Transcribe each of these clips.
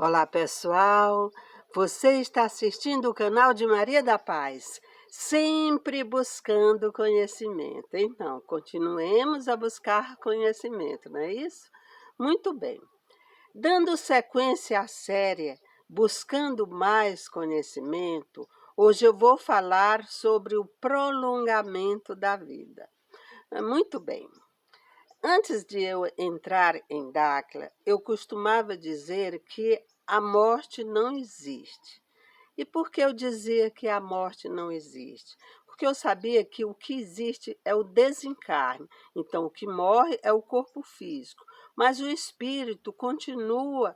Olá, pessoal! Você está assistindo o canal de Maria da Paz, sempre buscando conhecimento. Então, continuemos a buscar conhecimento, não é isso? Muito bem. Dando sequência à série Buscando Mais Conhecimento, hoje eu vou falar sobre o prolongamento da vida. Muito bem. Antes de eu entrar em Dáquila, eu costumava dizer que a morte não existe. E por que eu dizia que a morte não existe? Porque eu sabia que o que existe é o desencarne. Então, o que morre é o corpo físico. Mas o espírito continua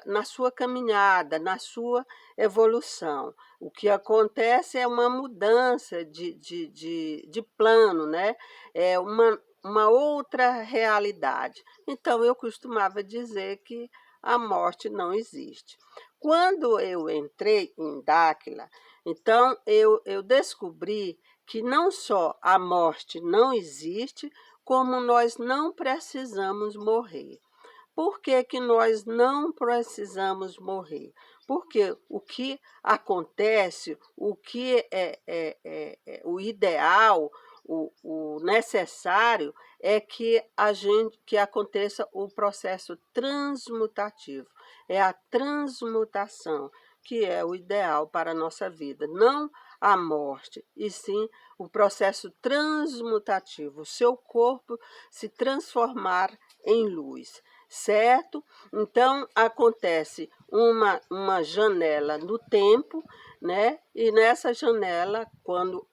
na sua caminhada, na sua evolução. O que acontece é uma mudança de plano, né? É uma outra realidade. Então, eu costumava dizer que a morte não existe. Quando eu entrei em Dáquila, então eu descobri que não só a morte não existe, como nós não precisamos morrer. Por que que nós não precisamos morrer? Porque o que acontece, o que é o ideal, o necessário, é que aconteça o processo transmutativo. É a transmutação que é o ideal para a nossa vida, não a morte, e sim o processo transmutativo, o seu corpo se transformar em luz, certo? Então, acontece uma janela no tempo, né? E nessa janela, quando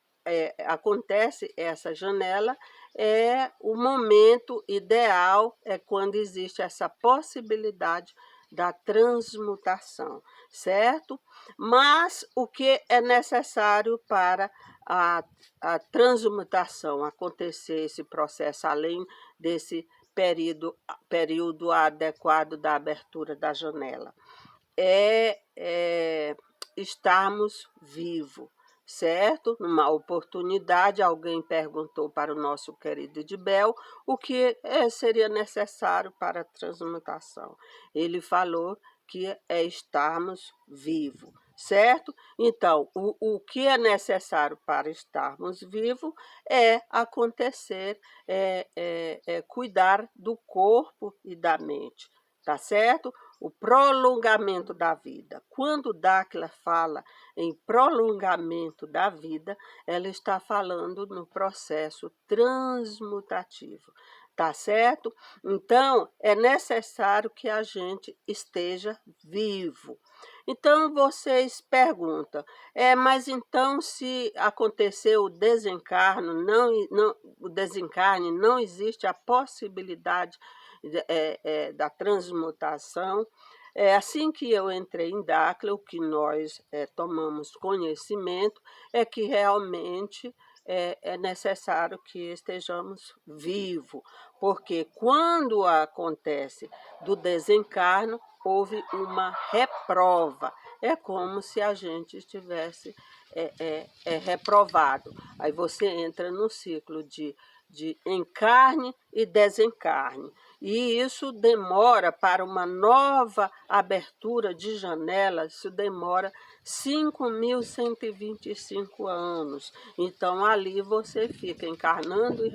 acontece essa janela, é o momento ideal, é quando existe essa possibilidade da transmutação, certo? Mas o que é necessário para a transmutação acontecer, esse processo, além desse período adequado da abertura da janela? É estarmos vivos, certo? Numa oportunidade, alguém perguntou para o nosso querido Edibel o que seria necessário para a transmutação. Ele falou que é estarmos vivos, certo? Então, o que é necessário para estarmos vivos é acontecer, cuidar do corpo e da mente, tá certo? O prolongamento da vida. Quando Dáquila fala em prolongamento da vida, ela está falando no processo transmutativo, tá certo? Então, é necessário que a gente esteja vivo. Então, vocês perguntam, mas então se acontecer o desencarno, o desencarne, não existe a possibilidade da transmutação? Assim que eu entrei em Dáquila, o que nós tomamos conhecimento é que realmente é necessário que estejamos vivos, porque quando acontece do desencarno, houve uma reprova. É como se a gente estivesse reprovado. Aí você entra no ciclo de encarne e desencarne. E isso demora para uma nova abertura de janela, isso demora 5.125 anos. Então, ali você fica encarnando e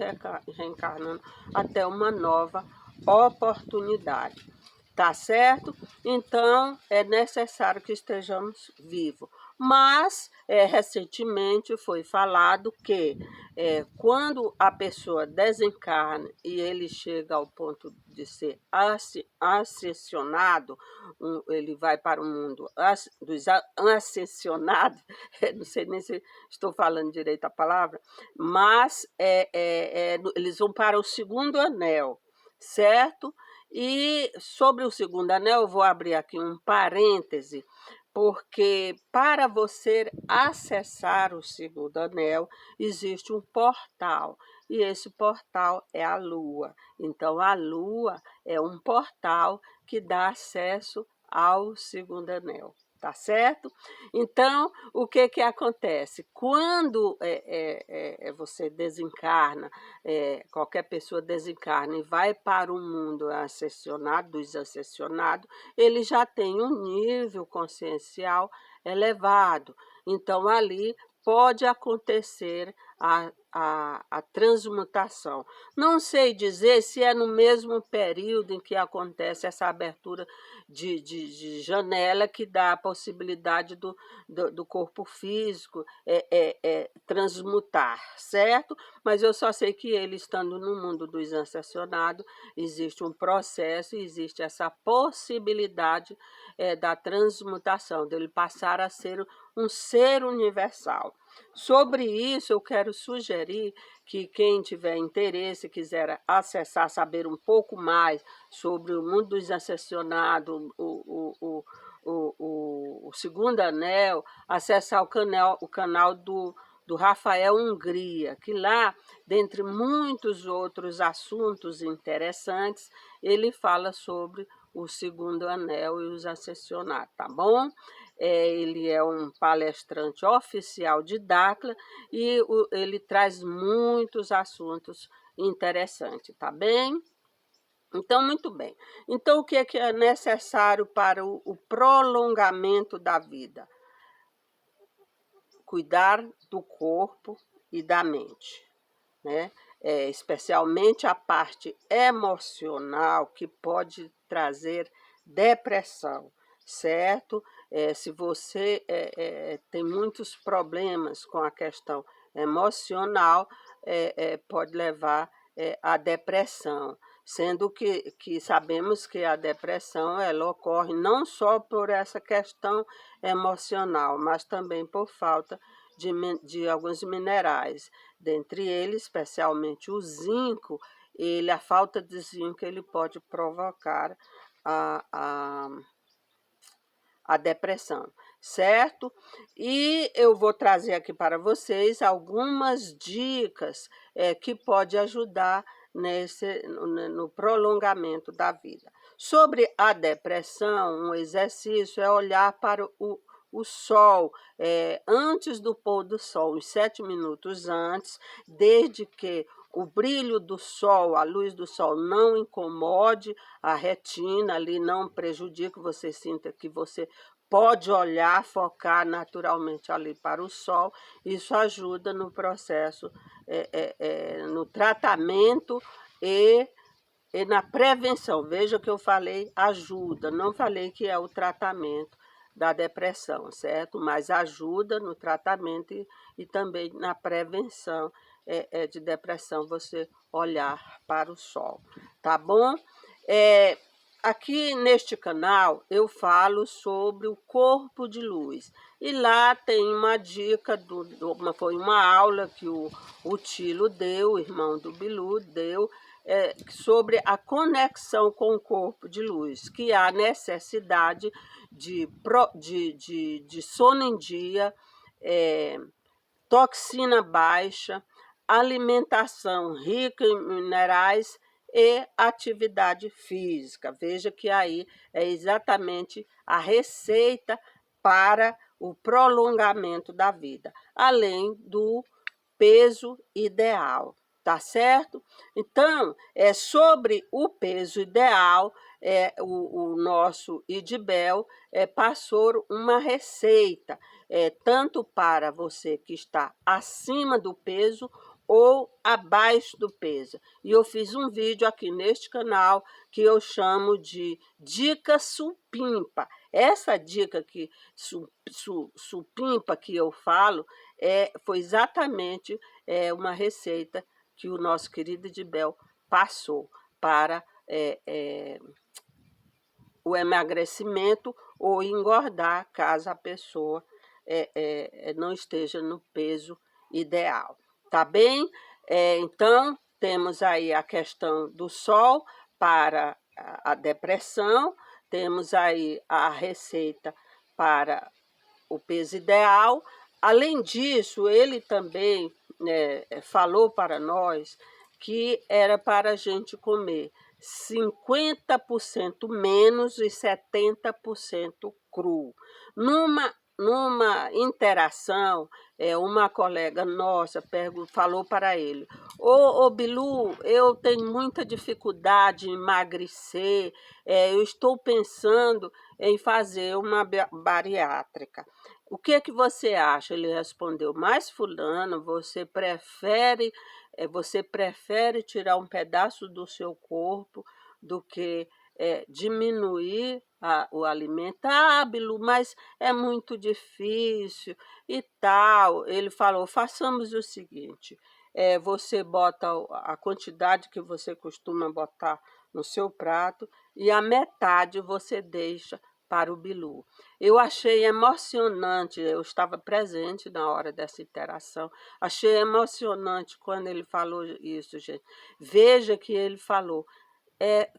reencarnando até uma nova oportunidade. Tá certo? Então, é necessário que estejamos vivos. Mas, recentemente foi falado que quando a pessoa desencarna e ele chega ao ponto de ser ascensionado, ele vai para o mundo dos ascensionados, não sei nem se estou falando direito a palavra, mas eles vão para o segundo anel, certo? E sobre o segundo anel, eu vou abrir aqui um parêntese, porque para você acessar o segundo anel, existe um portal, e esse portal é a Lua. Então, a Lua é um portal que dá acesso ao segundo anel, tá certo? Então, o que que acontece? Quando você desencarna, qualquer pessoa desencarna e vai para o mundo ascensionado, dos ascensionados, ele já tem um nível consciencial elevado. Então, ali pode acontecer a transmutação. Não sei dizer se é no mesmo período em que acontece essa abertura de janela que dá a possibilidade do corpo físico transmutar, certo? Mas eu só sei que ele, estando no mundo dos ascensionados, existe um processo, existe essa possibilidade da transmutação, dele passar a ser um ser universal. Sobre isso, eu quero sugerir que quem tiver interesse, quiser acessar, saber um pouco mais sobre o mundo dos ascensionados, o segundo anel, acessar o canal do Rafael Hungria, que lá, dentre muitos outros assuntos interessantes, ele fala sobre o segundo anel e os ascensionados, tá bom? Ele é um palestrante oficial de Dakla e ele traz muitos assuntos interessantes, tá bem? Então, muito bem. Então, o que é necessário para o prolongamento da vida? Cuidar do corpo e da mente, né? Especialmente a parte emocional, que pode trazer depressão, certo? Se você tem muitos problemas com a questão emocional, pode levar à depressão, sendo que sabemos que a depressão ela ocorre não só por essa questão emocional, mas também por falta de alguns minerais. Dentre eles, especialmente o zinco, a falta de zinco ele pode provocar a, a, a depressão, certo? E eu vou trazer aqui para vocês algumas dicas que podem ajudar no prolongamento da vida. Sobre a depressão, um exercício é olhar para o sol antes do pôr do sol, uns 7 minutos antes, desde que o brilho do sol, a luz do sol não incomode a retina ali, não prejudique, você sinta que você pode olhar, focar naturalmente ali para o sol. Isso ajuda no processo, no tratamento e na prevenção. Veja que eu falei ajuda, não falei que é o tratamento da depressão, certo? Mas ajuda no tratamento e também na prevenção de depressão, você olhar para o sol, tá bom? Aqui neste canal eu falo sobre o corpo de luz e lá tem uma dica, foi uma aula que o Tilo deu, o irmão do Bilu deu, sobre a conexão com o corpo de luz, que há necessidade de sono em dia, toxina baixa, alimentação rica em minerais e atividade física. Veja que aí é exatamente a receita para o prolongamento da vida, além do peso ideal, tá certo? Então, sobre o peso ideal, o nosso Idibel passou uma receita, tanto para você que está acima do peso ou abaixo do peso. E eu fiz um vídeo aqui neste canal que eu chamo de Dica Supimpa. Essa dica que supimpa que eu falo foi exatamente uma receita que o nosso querido Idibel passou para o emagrecimento ou engordar, caso a pessoa não esteja no peso ideal. Tá bem? Então, temos aí a questão do sol para a depressão, temos aí a receita para o peso ideal. Além disso, ele também falou para nós que era para a gente comer 50% menos e 70% cru. Numa interação, uma colega nossa falou para ele: ô Bilu, eu tenho muita dificuldade em emagrecer, eu estou pensando em fazer uma bariátrica. O que que você acha? Ele respondeu: mas fulano, você prefere tirar um pedaço do seu corpo do que diminuir o alimento? Ah, Bilu, mas é muito difícil e tal. Ele falou: façamos o seguinte, você bota a quantidade que você costuma botar no seu prato e a metade você deixa para o Bilu. Eu achei emocionante, eu estava presente na hora dessa interação, achei emocionante quando ele falou isso, gente. Veja que ele falou: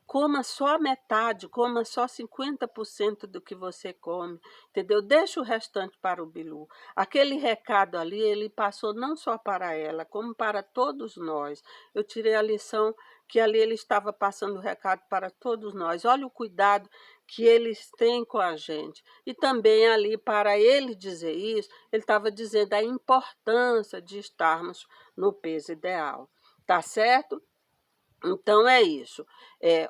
coma só a metade, coma só 50% do que você come, entendeu? Deixa o restante para o Bilu. Aquele recado ali, ele passou não só para ela, como para todos nós. Eu tirei a lição que ali ele estava passando o recado para todos nós. Olha o cuidado que eles têm com a gente. E também ali, para ele dizer isso, ele estava dizendo a importância de estarmos no peso ideal. Tá certo? Então é isso,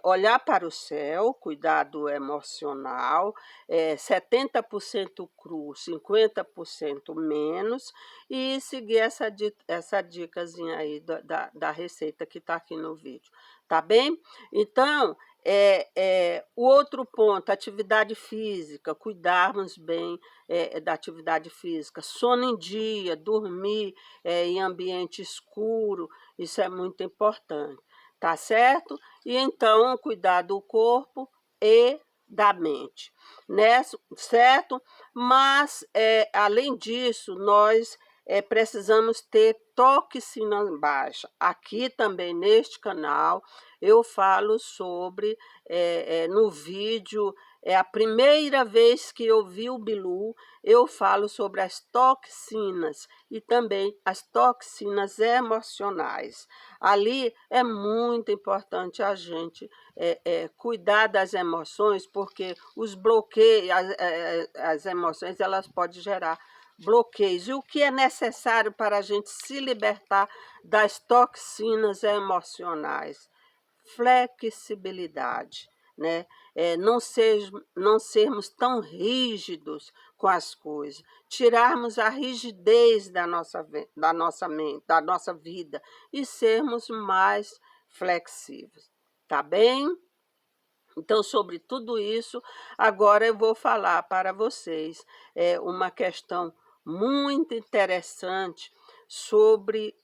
olhar para o céu, cuidado emocional, 70% cru, 50% menos, e seguir essa dicasinha aí da receita que está aqui no vídeo, tá bem? Então, o outro ponto, atividade física, cuidarmos bem da atividade física, sono em dia, dormir em ambiente escuro, isso é muito importante. Tá certo? E então, cuidar do corpo e da mente, né? Certo? Mas, além disso, nós precisamos ter toxina baixa. Aqui também, neste canal, eu falo sobre, no vídeo, é a primeira vez que eu vi o Bilu, eu falo sobre as toxinas e também as toxinas emocionais. Ali é muito importante a gente cuidar das emoções, porque os bloqueios, as emoções, elas podem gerar bloqueios. E o que é necessário para a gente se libertar das toxinas emocionais? Flexibilidade, né? Não sermos tão rígidos com as coisas, tirarmos a rigidez da nossa mente, da nossa vida e sermos mais flexíveis, tá bem? Então, sobre tudo isso, agora eu vou falar para vocês uma questão muito interessante sobre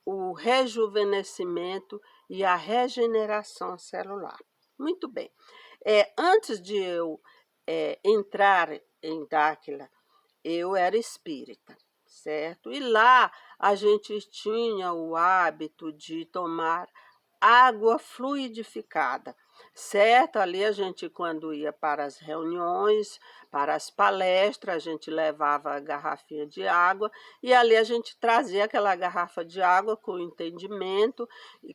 o rejuvenescimento e a regeneração celular. Muito bem. Antes de eu entrar em Dáquila, eu era espírita, certo? E lá a gente tinha o hábito de tomar água fluidificada, certo? Ali a gente, quando ia para as reuniões, para as palestras, a gente levava a garrafinha de água e ali a gente trazia aquela garrafa de água com o entendimento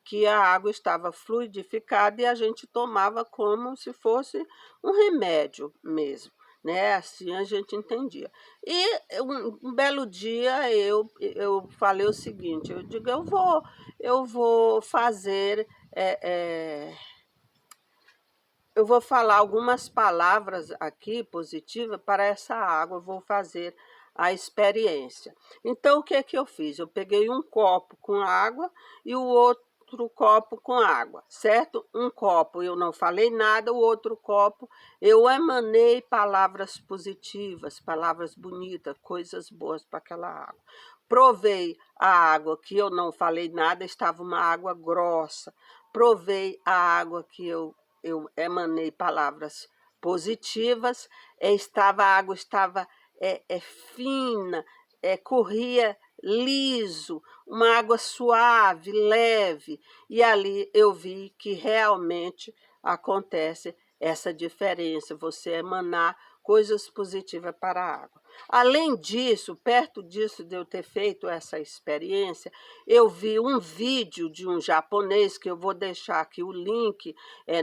que a água estava fluidificada e a gente tomava como se fosse um remédio mesmo, né? Assim a gente entendia. E um belo dia eu falei o seguinte, eu digo, eu vou fazer, eu vou falar algumas palavras aqui positivas para essa água, eu vou fazer a experiência. Então, o que é que eu fiz? Eu peguei um copo com água e o outro copo com água, certo? Um copo eu não falei nada, o outro copo eu emanei palavras positivas, palavras bonitas, coisas boas para aquela água. Provei a água que eu não falei nada, estava uma água grossa. Provei a água que eu emanei palavras positivas, a água estava fina, corria liso, uma água suave, leve, e ali eu vi que realmente acontece essa diferença, você emanar coisas positivas para a água. Além disso, perto disso de eu ter feito essa experiência, eu vi um vídeo de um japonês, que eu vou deixar aqui o link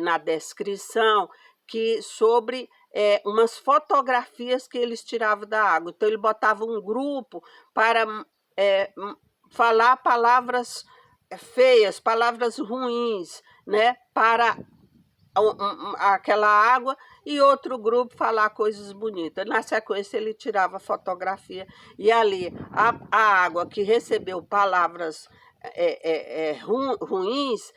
na descrição, que sobre umas fotografias que eles tiravam da água. Então, ele botava um grupo para falar palavras feias, palavras ruins, né, para aquela água, e outro grupo falar coisas bonitas. Na sequência, ele tirava a fotografia, e ali a água que recebeu palavras ruins,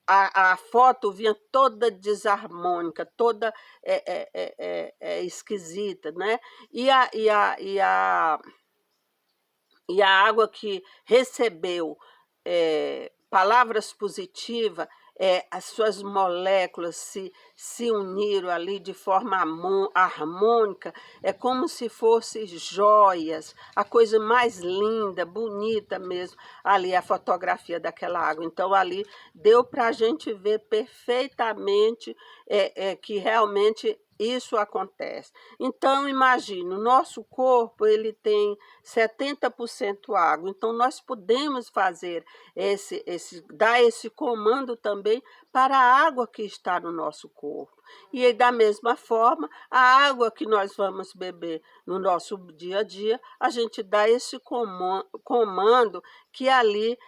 a foto vinha toda desarmônica, toda esquisita, né? E a água que recebeu palavras positivas, as suas moléculas se uniram ali de forma harmônica, é como se fossem joias, a coisa mais linda, bonita mesmo, ali a fotografia daquela água. Então, ali deu para a gente ver perfeitamente que realmente isso acontece. Então, imagine, o nosso corpo ele tem 70% água, então nós podemos fazer dar esse comando também para a água que está no nosso corpo. E da mesma forma, a água que nós vamos beber no nosso dia a dia, a gente dá esse comando que ali,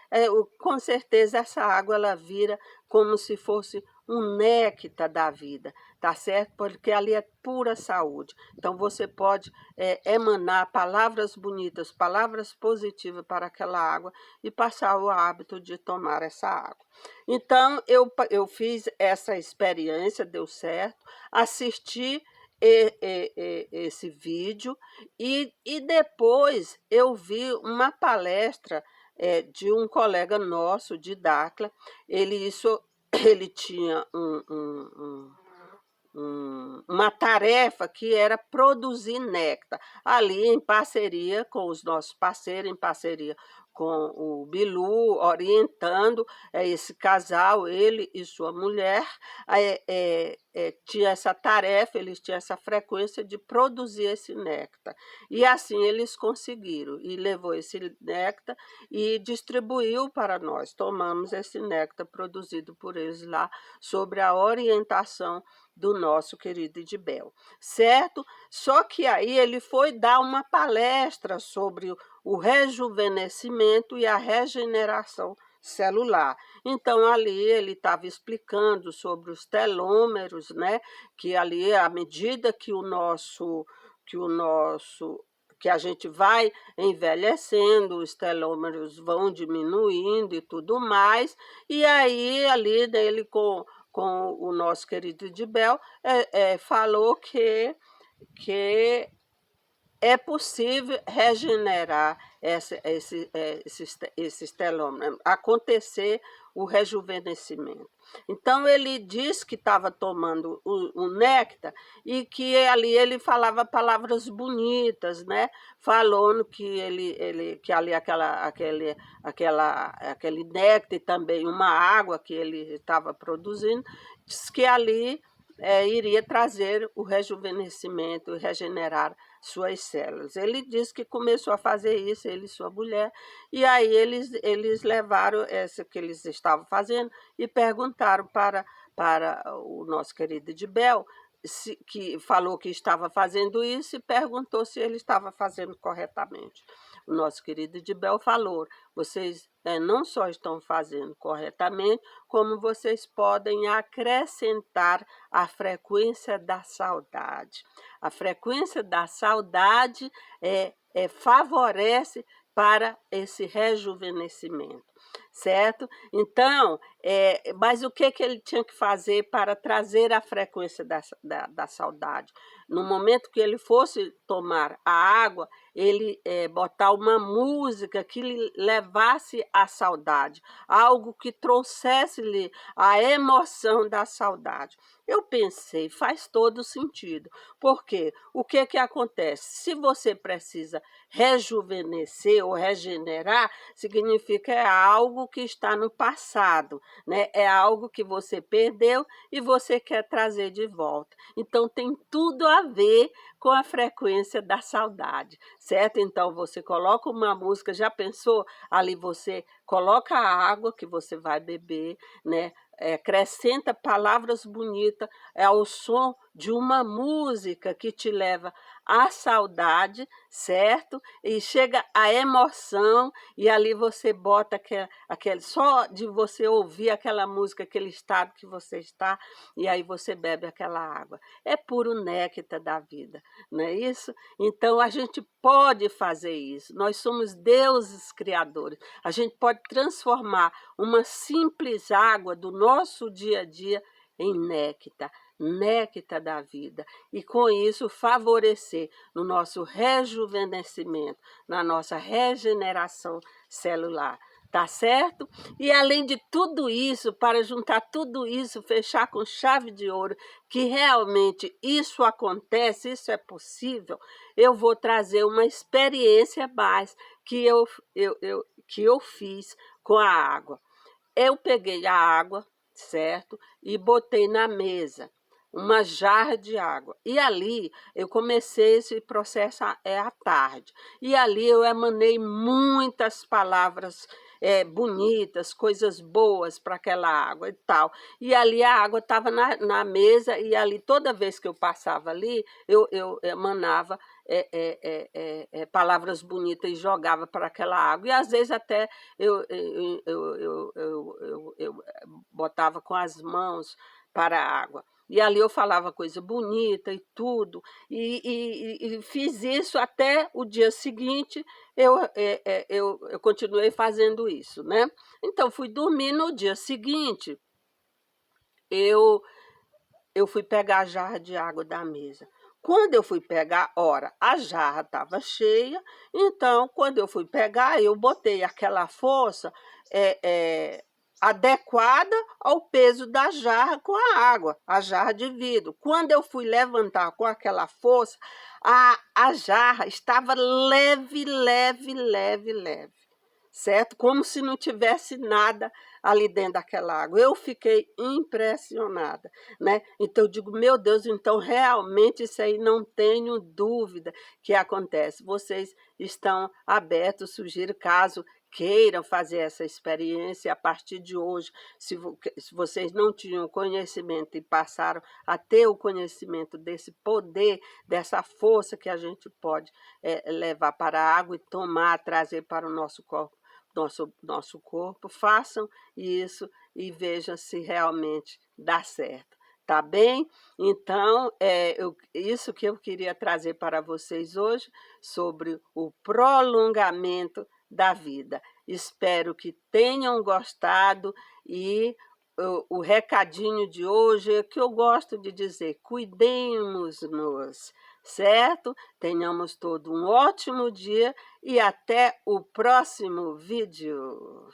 com certeza, essa água ela vira como se fosse um néctar da vida, tá certo? Porque ali é pura saúde. Então, você pode emanar palavras bonitas, palavras positivas para aquela água e passar o hábito de tomar essa água. Então, eu fiz essa experiência, deu certo, assisti esse vídeo e depois eu vi uma palestra de um colega nosso de Dacla. Ele tinha uma tarefa que era produzir néctar, ali em parceria com os nossos parceiros, em parceria com o Bilu, orientando esse casal, ele e sua mulher, tinha essa tarefa, eles tinham essa frequência de produzir esse néctar. E assim eles conseguiram, e levou esse néctar e distribuiu para nós. Tomamos esse néctar produzido por eles lá, sobre a orientação do nosso querido Idibel, certo? Só que aí ele foi dar uma palestra sobre o rejuvenescimento e a regeneração celular. Então, ali ele estava explicando sobre os telômeros, né? Que ali, à medida que que a gente vai envelhecendo, os telômeros vão diminuindo e tudo mais, e aí ali ele com o nosso querido Idibel, falou que é possível regenerar esses telômeros, acontecer o rejuvenescimento. Então, ele disse que estava tomando o néctar e que ali ele falava palavras bonitas, né? Falando que ali aquele néctar e também uma água que ele estava produzindo, disse que ali iria trazer o rejuvenescimento e regenerar suas células. Ele disse que começou a fazer isso, ele e sua mulher, e aí eles levaram essa que eles estavam fazendo e perguntaram para o nosso querido Idibel, que falou que estava fazendo isso, e perguntou se ele estava fazendo corretamente. O nosso querido Idibel falou: vocês não só estão fazendo corretamente, como vocês podem acrescentar a frequência da saudade. A frequência da saudade favorece para esse rejuvenescimento, certo? Então, mas o que ele tinha que fazer para trazer a frequência da saudade? No momento que ele fosse tomar a água, ele botar uma música que lhe levasse à saudade, algo que trouxesse-lhe a emoção da saudade. Eu pensei, faz todo sentido, porque o que acontece? Se você precisa rejuvenescer ou regenerar, significa algo que está no passado, né? É algo que você perdeu e você quer trazer de volta. Então tem tudo a ver com a frequência da saudade, certo? Então você coloca uma música, já pensou? Ali você coloca a água que você vai beber, né? Acrescenta palavras bonitas, é o som de uma música que te leva à saudade, certo? E chega a emoção, e ali você bota aquele só de você ouvir aquela música, aquele estado que você está, e aí você bebe aquela água. É puro néctar da vida, não é isso? Então a gente pode fazer isso. Nós somos deuses criadores. A gente pode transformar uma simples água do nosso dia a dia em néctar, néctar da vida, e com isso favorecer no nosso rejuvenescimento, na nossa regeneração celular. Tá certo? E além de tudo isso, para juntar tudo isso, fechar com chave de ouro, que realmente isso acontece, isso é possível, eu vou trazer uma experiência mais que eu fiz com a água. Eu peguei a água, certo? E botei na mesa uma jarra de água. E ali eu comecei esse processo à tarde. E ali eu emanei muitas palavras bonitas, coisas boas para aquela água e tal. E ali a água estava na mesa, e ali toda vez que eu passava ali, eu emanava palavras bonitas e jogava para aquela água. E às vezes até eu botava com as mãos para a água. E ali eu falava coisa bonita e tudo, e fiz isso até o dia seguinte. Eu continuei fazendo isso, né? Então, fui dormir. No dia seguinte, eu fui pegar a jarra de água da mesa. Quando eu fui pegar, ora, a jarra estava cheia, então, quando eu fui pegar, eu botei aquela força adequada ao peso da jarra com a água, a jarra de vidro. Quando eu fui levantar com aquela força, a jarra estava leve, leve, leve, leve, certo? Como se não tivesse nada ali dentro daquela água. Eu fiquei impressionada, né? Então eu digo, meu Deus, então realmente isso aí não tenho dúvida que acontece. Vocês estão abertos, sugiro, caso queiram fazer essa experiência a partir de hoje, se vocês não tinham conhecimento e passaram a ter o conhecimento desse poder, dessa força que a gente pode levar para a água e tomar, trazer para o nosso corpo, nosso corpo, façam isso e vejam se realmente dá certo. Tá bem? Então, isso que eu queria trazer para vocês hoje sobre o prolongamento da vida. Espero que tenham gostado, e o recadinho de hoje é que eu gosto de dizer: cuidemos-nos, certo? Tenhamos todo um ótimo dia e até o próximo vídeo.